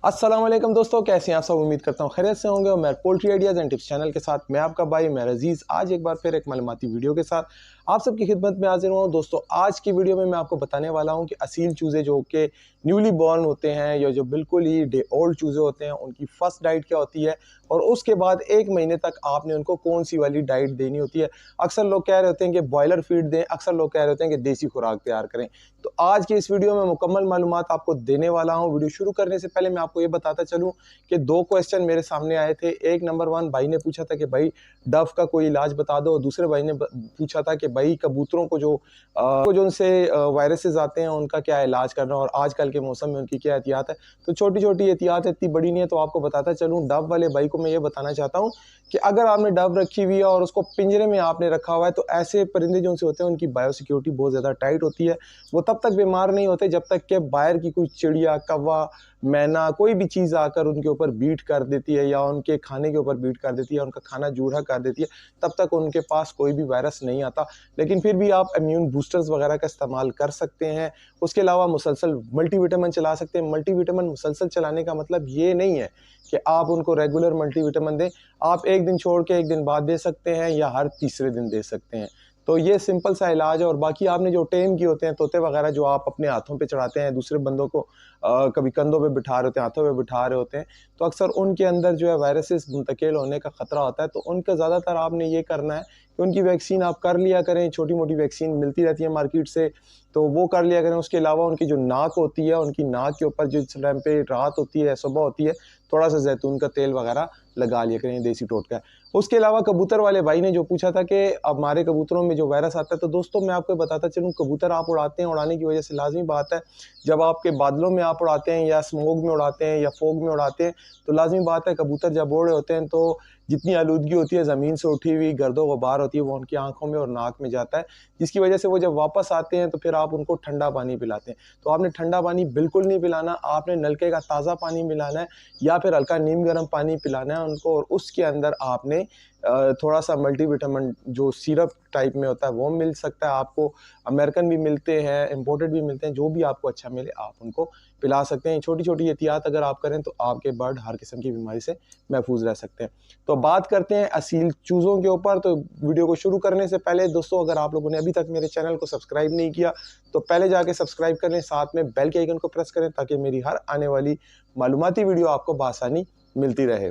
अस्सलाम वालेकुम दोस्तों, कैसे हैं आप सब। उम्मीद करता हूँ खैरियत से होंगे। और मैं poultry ideas and tips channel के साथ मैं आपका भाई मैं अजीज़ आज एक बार फिर एक मालूमाती वीडियो के साथ आप सबकी खिदमत में हाजिर हुआ हूँ। दोस्तों आज की वीडियो में मैं आपको बताने वाला हूँ कि असील चूज़े जो कि न्यूली बॉर्न होते हैं या जो बिल्कुल ही डे ओल्ड चूज़े होते हैं उनकी फ़र्स्ट डाइट क्या होती है और उसके बाद 1 महीने तक आपने उनको कौन सी वाली डाइट देनी होती है। अक्सर लोग कह रहे होते हैं कि बॉयलर फीड दें, अक्सर लोग कह रहे होते हैं कि देसी खुराक तैयार करें। तो आज की इस वीडियो में मुकम्मल मालूमात आपको देने वाला हूँ। वीडियो शुरू करने से पहले मैं आपको ये बताता चलूँ कि 2 क्वेश्चन मेरे सामने आए थे। एक नंबर 1 भाई ने पूछा था कि भाई डव का कोई इलाज बता दो, और दूसरे भाई ने पूछा था कि भाई कबूतरों को जो उनसे वायरसेस आते हैं उनका क्या इलाज करना और आजकल के मौसम में उनकी क्या एहतियात है। तो छोटी-छोटी एहतियात इतनी बड़ी नहीं है, तो आपको बताता चलूँ। डव वाले भाई को मैं ये बताना चाहता हूँ कि अगर आपने डव रखी हुई है और उसको पिंजरे में आपने रखा हुआ है, तो ऐसे परिंदे जो उनसे होते हैं उनकी बायोसिक्योरिटी बहुत ज़्यादा टाइट होती है। वो तब तक बीमार नहीं होते जब तक कि बाहर की कोई चिड़िया, कौवा, मैना कोई भी चीज़ आकर उनके ऊपर बीट कर देती है या उनके खाने के ऊपर बीट कर देती है, उनका खाना जूठा कर देती है, तब तक उनके पास कोई भी वायरस नहीं आता। लेकिन फिर भी आप इम्यून बूस्टर्स वगैरह का इस्तेमाल कर सकते हैं। उसके अलावा मुसलसल मल्टीविटामिन चला सकते हैं। मल्टीविटामिन मुसलसल चलाने का मतलब ये नहीं है कि आप उनको रेगुलर मल्टीविटामिन दें। आप 1 दिन छोड़ के 1 दिन बाद दे सकते हैं या हर तीसरे दिन दे सकते हैं। तो ये सिंपल सा इलाज है। और बाकी आपने जो टेम किए होते हैं तोते वगैरह जो आप अपने हाथों पे चढ़ाते हैं, दूसरे बंदों को कभी कंधों पे बिठा रहे होते हैं, हाथों पे बिठा रहे होते हैं, तो अक्सर उनके अंदर जो है वायरसेस मुंतकिल होने का ख़तरा होता है। तो उनका ज़्यादातर आपने ये करना है कि उनकी वैक्सीन आप कर लिया करें। छोटी-मोटी वैक्सीन मिलती रहती है मार्केट से, तो वो कर लिया करें। उसके अलावा उनकी जो नाक होती है, उनकी नाक के ऊपर जिस टाइम पे रात होती है, सुबह होती है, थोड़ा-सा ज़ैतून का तेल वगैरह लगा लिया करें, देसी टोटका है। उसके अलावा कबूतर वाले भाई ने जो पूछा था कि अब हमारे कबूतरों में जो वायरस आता है, तो दोस्तों मैं आपको बताता चलूँ, कबूतर आप उड़ाते हैं, उड़ाने की वजह से लाज़मी बात है, जब आपके बादलों में आप उड़ाते हैं या स्मोक में उड़ाते हैं या फॉग में उड़ाते हैं, तो लाज़मी बात है कबूतर जब उड़ रहे होते हैं तो जितनी आलूदगी होती है ज़मीन से उठी हुई गर्दो-गुबार होती है, वो उनकी आँखों में और नाक में जाता है, जिसकी वजह से वो जब वापस आते हैं तो फिर आप उनको ठंडा पानी पिलाते हैं। तो आपने ठंडा पानी बिल्कुल नहीं पिलाना, आपने नलके का ताज़ा पानी पिलाना है या फिर हल्का नीम गर्म पानी पिलाना है उनको। और उसके अंदर आपने थोड़ा-सा मल्टीविटामिन जो सिरप टाइप में होता है वो मिल सकता है आपको। अमेरिकन भी मिलते हैं, इम्पोर्टेड भी मिलते हैं, जो भी आपको अच्छा मिले आप उनको पिला सकते हैं। छोटी-छोटी एहतियात अगर आप करें तो आपके बर्ड हर किस्म की बीमारी से महफूज़ रह सकते हैं। तो बात करते हैं असील चूज़ों के ऊपर। तो वीडियो को शुरू करने से पहले दोस्तों, अगर आप लोगों ने अभी तक मेरे चैनल को सब्सक्राइब नहीं किया तो पहले जाके सब्सक्राइब कर लें, साथ में बेल के आइकन को प्रेस करें ताकि मेरी हर आने वाली मालूमाती वीडियो आपको बआसानी मिलती रहे।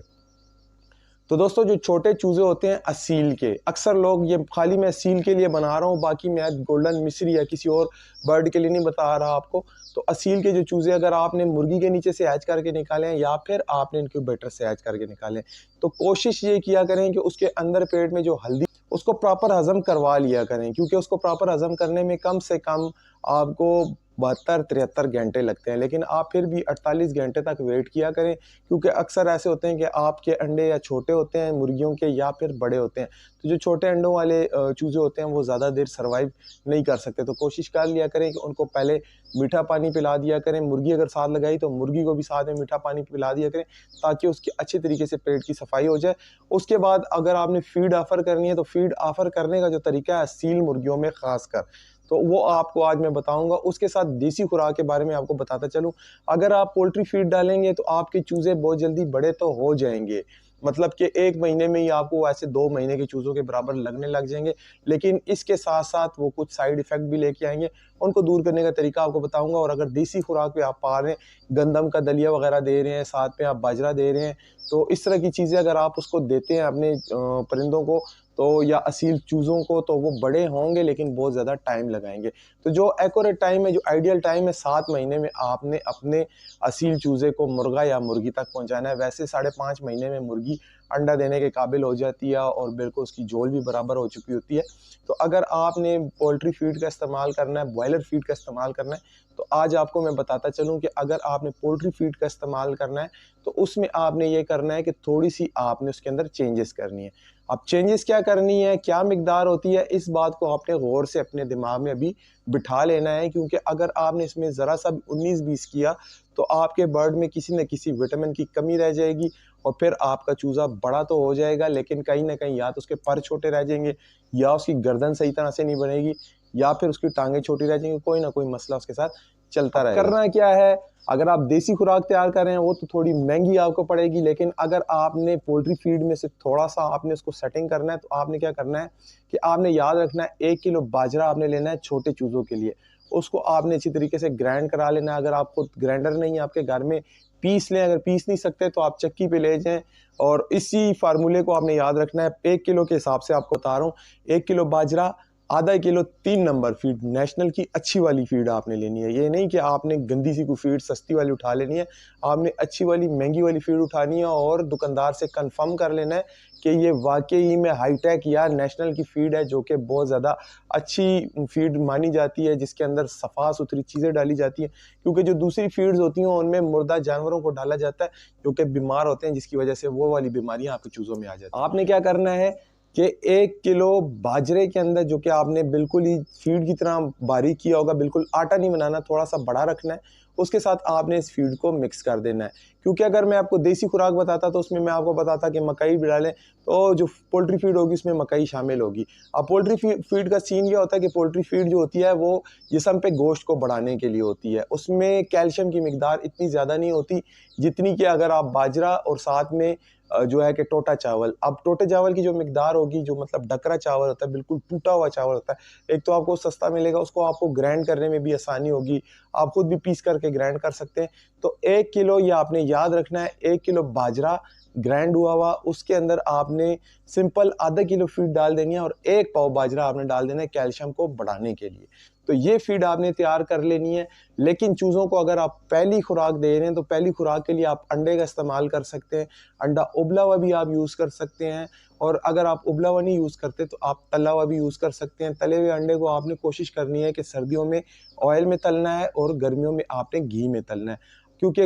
तो दोस्तों जो छोटे चूज़े होते हैं असील के, अक्सर लोग ये खाली मैं असील के लिए बना रहा हूँ, बाकी मैं गोल्डन मिस्री या किसी और बर्ड के लिए नहीं बता रहा आपको। तो असील के जो चूज़े अगर आपने मुर्गी के नीचे से हैच करके निकाले हैं या फिर आपने इनक्यूबेटर से हैच करके निकाले, तो कोशिश ये किया करें कि उसके अंदर पेट में जो हल्दी उसको प्रॉपर हज़म करवा लिया करें, क्योंकि उसको प्रॉपर हज़म करने में कम से कम आपको 72-73 घंटे लगते हैं। लेकिन आप फिर भी 48 घंटे तक वेट किया करें, क्योंकि अक्सर ऐसे होते हैं कि आपके अंडे या छोटे होते हैं मुर्गियों के या फिर बड़े होते हैं। तो जो छोटे अंडों वाले चूज़े होते हैं वो ज़्यादा देर सर्वाइव नहीं कर सकते। तो कोशिश कर लिया करें कि उनको पहले मीठा पानी पिला दिया करें। मुर्गी अगर साथ लगाई तो मुर्गी को भी साथ में मीठा पानी पिला दिया करें, ताकि उसकी अच्छे तरीके से पेट की सफाई हो जाए। उसके बाद अगर आपने फीड ऑफ़र करनी है तो फीड ऑफ़र करने का जो तरीका है असील मुर्गियों में ख़ासकर, तो वो आपको आज मैं बताऊँगा। उसके साथ देसी खुराक के बारे में आपको बताता चलूँ। अगर आप पोल्ट्री फीड डालेंगे तो आपके चूज़े बहुत जल्दी बड़े तो हो जाएँगे, मतलब कि 1 महीने में ही आपको ऐसे 2 महीने के चूज़ों के बराबर लगने लग जाएँगे। लेकिन इसके साथ-साथ वो कुछ साइड इफ़ेक्ट भी लेके आएँगे, उनको दूर करने का तरीका आपको बताऊँगा। और अगर देसी खुराक पे आप पा रहे हैं, गंदम का दलिया वगैरह दे रहे हैं, साथ में आप बाजरा दे रहे हैं, तो इस तरह की चीज़ें अगर आप उसको देते हैं अपने परिंदों को तो या असील चूज़ों को, तो वो बड़े होंगे लेकिन बहुत ज़्यादा टाइम लगाएँगे। तो जो एक्यूरेट टाइम है, जो आइडियल टाइम है, 7 महीने में आपने अपने असील चूज़े को मुर्गा या मुर्गी तक पहुँचाना है। वैसे 5.5 महीने में मुर्गी अंडा देने के काबिल हो जाती है और बिल्कुल उसकी जोल भी बराबर हो चुकी होती है। तो अगर आपने पोल्ट्री फीड का इस्तेमाल करना है, बॉयलर फीड का इस्तेमाल करना है, तो आज आपको मैं बताता चलूँ कि अगर आपने पोल्ट्री फीड का इस्तेमाल करना है, तो उसमें आपने ये करना है कि थोड़ी-सी आपने उसके अंदर चेंजेस करनी है। अब चेंजेस क्या करनी है, क्या मिकदार होती है, इस बात को आपने गौर से अपने दिमाग में अभी बिठा लेना है, क्योंकि अगर आपने इसमें ज़रा-सा भी 19-20 किया, तो आपके बर्ड में किसी न किसी विटामिन की कमी रह जाएगी और फिर आपका चूज़ा बड़ा तो हो जाएगा, लेकिन कहीं न कहीं या तो उसके पर छोटे रह जाएँगे या उसकी गर्दन सही तरह से नहीं बनेगी या फिर उसकी टाँगें छोटी रह जाएँगी, कोई ना कोई मसला उसके साथ चलता रहेगा। करना क्या है, अगर आप देसी खुराक तैयार कर रहे हैं वो तो थोड़ी महंगी आपको पड़ेगी, लेकिन अगर आपने पोल्ट्री फीड में से थोड़ा सा आपने उसको सेटिंग करना है तो आपने क्या करना है कि आपने याद रखना है 1 किलो बाजरा आपने लेना है छोटे चूज़ों के लिए। उसको आपने अच्छी तरीके से ग्राइंड करा लेना है। अगर आपको ग्राइंडर नहीं है आपके घर में, पीस लें। अगर पीस नहीं सकते तो आप चक्की पे ले जाएं, और इसी फार्मूले को आपने याद रखना है। 1 किलो के हिसाब से आपको बता रहा हूँ, 1 किलो बाजरा, आधा किलो 3 नंबर फीड नेशनल की अच्छी वाली फीड आपने लेनी है। ये नहीं कि आपने गंदी सी कोई फीड सस्ती वाली उठा लेनी है, आपने अच्छी वाली महंगी वाली फीड उठानी है और दुकानदार से कंफर्म कर लेना है कि ये वाकई में हाईटेक या नेशनल की फीड है, जो कि बहुत ज़्यादा अच्छी फीड मानी जाती है, जिसके अंदर सफ़ा सुथरी चीज़ें डाली जाती हैं। क्योंकि जो दूसरी फीड्स होती हैं उनमें मुर्दा जानवरों को डाला जाता है जो कि बीमार होते हैं, जिसकी वजह से वो वाली बीमारियां आपके चूज़ों में आ जाती हैं। आपने क्या करना है कि 1 किलो बाजरे के अंदर, जो कि आपने बिल्कुल ही फीड की तरह बारीक किया होगा, बिल्कुल आटा नहीं बनाना, थोड़ा सा बड़ा रखना है, उसके साथ आपने इस फीड को मिक्स कर देना है। क्योंकि अगर मैं आपको देसी खुराक बताता तो उसमें मैं आपको बताता कि मकई भी डालें, तो जो पोल्ट्री फीड होगी उसमें मकई शामिल होगी। अब पोल्ट्री फीड का सीन ये होता है कि पोल्ट्री फीड जो होती है वो जिस्म पे गोश्त को बढ़ाने के लिए होती है। उसमें कैल्शियम की मिकदार इतनी ज़्यादा नहीं होती जितनी कि अगर आप बाजरा और साथ में जो है कि टोटा चावल, अब टोटे चावल की जो मिकदार होगी, जो मतलब डकरा चावल होता है, बिल्कुल टूटा हुआ चावल होता है, एक तो आपको सस्ता मिलेगा, उसको आपको ग्राइंड करने में भी आसानी होगी, आप खुद भी पीस करके ग्राइंड कर सकते हैं। तो 1 किलो ये आपने याद रखना है, 1 किलो बाजरा ग्राइंड हुआ हुआ, उसके अंदर आपने सिंपल आधा किलो फीड डाल देनी है और 1 पाव बाजरा आपने डाल देना है कैल्शियम को बढ़ाने के लिए। तो ये फीड आपने तैयार कर लेनी है। लेकिन चूज़ों को अगर आप पहली खुराक दे रहे हैं तो पहली खुराक के लिए आप अंडे का इस्तेमाल कर सकते हैं। अंडा उबला हुआ भी आप यूज़ कर सकते हैं, और अगर आप उबला हुआ नहीं यूज़ करते तो आप तला हुआ भी यूज़ कर सकते हैं। तले हुए अंडे को आपने कोशिश करनी है कि सर्दियों में ऑयल में तलना है और गर्मियों में आपने घी में तलना है। क्योंकि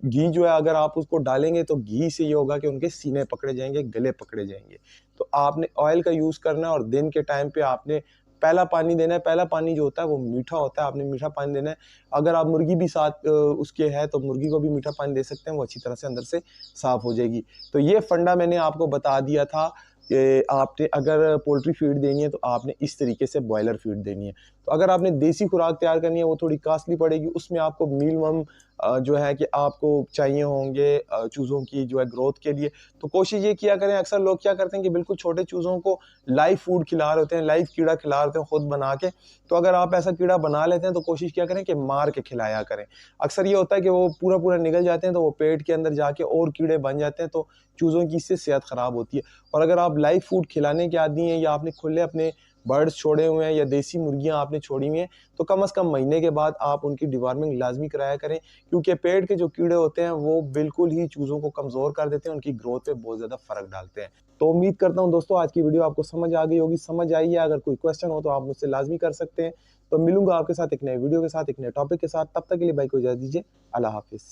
घी जो है अगर आप उसको डालेंगे तो घी से ये होगा कि उनके सीने पकड़े जाएंगे, गले पकड़े जाएंगे। तो आपने ऑयल का यूज़ करना है और दिन के टाइम पे आपने पहला पानी देना है। पहला पानी जो होता है वो मीठा होता है, आपने मीठा पानी देना है। अगर आप मुर्गी भी साथ उसके है तो मुर्गी को भी मीठा पानी दे सकते हैं, वो अच्छी तरह से अंदर से साफ़ हो जाएगी। तो ये फंडा मैंने आपको बता दिया था कि आपने अगर पोल्ट्री फीड देनी है तो आपने इस तरीके से बॉयलर फीड देनी है। तो अगर आपने देसी खुराक तैयार करनी है वो थोड़ी कॉस्टली पड़ेगी, उसमें आपको मिनिमम जो है कि आपको चाहिए होंगे चूज़ों की जो है ग्रोथ के लिए। तो कोशिश ये किया करें, अक्सर लोग क्या करते हैं कि बिल्कुल छोटे चूज़ों को लाइव फूड खिला रहे होते हैं, लाइव कीड़ा खिला रहे होते हैं खुद बना के। तो अगर आप ऐसा कीड़ा बना लेते हैं तो कोशिश क्या करें कि मार के खिलाया करें। अक्सर ये होता है कि वो पूरा निगल जाते हैं तो वो पेट के अंदर जाके और कीड़े बन जाते हैं, तो चूज़ों की इससे सेहत ख़राब होती है। और अगर आप लाइव फूड खिलाने के आदी हैं या आपने खुले अपने बर्ड्स छोड़े हुए हैं या देसी मुर्गियां आपने छोड़ी हुई हैं, तो कम से कम महीने के बाद आप उनकी डिवॉर्मिंग लाजमी कराया करें। क्योंकि पेट के जो कीड़े होते हैं वो बिल्कुल ही चूज़ों को कमज़ोर कर देते हैं, उनकी ग्रोथ पे बहुत ज़्यादा फ़र्क डालते हैं। तो उम्मीद करता हूं दोस्तों आज की वीडियो आपको समझ आ गई होगी। समझ आई है, अगर कोई क्वेश्चन हो तो आप मुझसे लाजमी कर सकते हैं। तो मिलूंगा आपके साथ एक नए वीडियो के साथ, एक नए टॉपिक के साथ। तब तक के लिए भाई को इजाज़त दीजिए। अल्लाह हाफिज़।